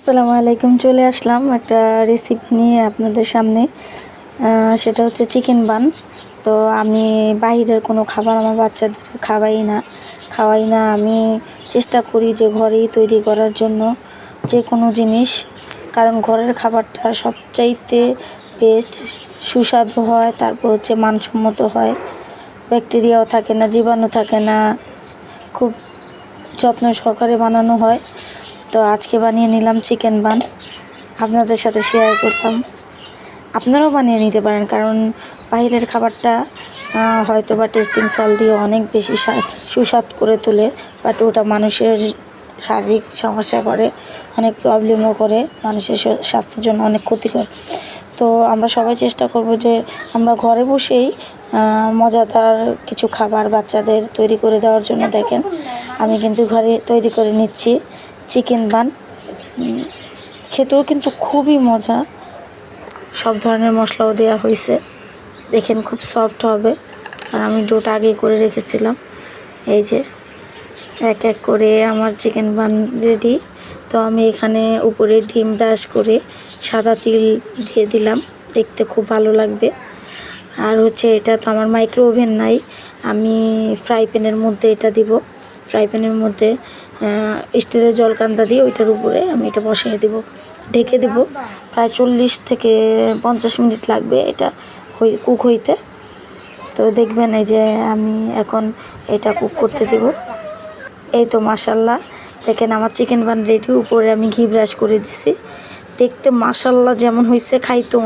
আসসালামু আলাইকুম। চলে আসলাম একটা রেসিপি নিয়ে আপনাদের সামনে। সেটা হচ্ছে চিকেন বান। তো আমি বাইরের কোনো খাবার আমার বাচ্চাদের খাওয়াই না। আমি চেষ্টা করি যে ঘরেই তৈরি করার জন্য যে কোনো জিনিস, কারণ ঘরের খাবারটা সবচাইতে বেস্ট, সুস্বাদু হয়, তারপর হচ্ছে মানসম্মত হয়, ব্যাকটেরিয়াও থাকে না, জীবাণু থাকে না, খুব যত্ন সহকারে বানানো হয়। তো আজকে বানিয়ে নিলাম চিকেন বান, আপনাদের সাথে শেয়ার করলাম। আপনারাও বানিয়ে নিতে পারেন, কারণ বাইরের খাবারটা হয়তো বা টেস্টিং সল্ট দিয়ে অনেক বেশি সুস্বাদ করে তোলে, বাট ওটা মানুষের শারীরিক সমস্যা করে, অনেক প্রবলেমও করে, মানুষের স্বাস্থ্যের জন্য অনেক ক্ষতিকর। তো আমরা সবাই চেষ্টা করব যে আমরা ঘরে বসেই মজাদার কিছু খাবার বাচ্চাদের তৈরি করে দেওয়ার জন্য। দেখেন, আমি কিন্তু ঘরে তৈরি করে নিচ্ছি চিকেন বান। খেতেও কিন্তু খুবই মজা, সব ধরনের মশলাও দেওয়া হয়েছে। দেখেন খুব সফট হবে, আর আমি ডোটা আগে করে রেখেছিলাম। এই যে এক এক করে আমার চিকেন বান রেডি। তো আমি এখানে উপরে ডিম ব্রাশ করে সাদা তিল দিয়ে দিলাম, দেখতে খুব ভালো লাগবে। আর হচ্ছে এটা তো আমার মাইক্রো ওভেন নাই, আমি ফ্রাই প্যানের মধ্যে এটা দিব। ফ্রাই প্যানের মধ্যে স্টিলের জলকান্দা দিয়ে ওইটার উপরে আমি এটা বসিয়ে দেব, ঢেকে দেব। প্রায় 40 থেকে 50 মিনিট লাগবে এটা কুক হইতে। তো দেখবেন এই যে আমি এখন এটা কুক করতে দেব। এই তো মাশাল্লাহ, দেখেন আমার চিকেন বান রেডি। উপরে আমি ঘি ব্রাশ করে দিছি, দেখতে মাশাল্লাহ যেমন হয়েছে, খাইতো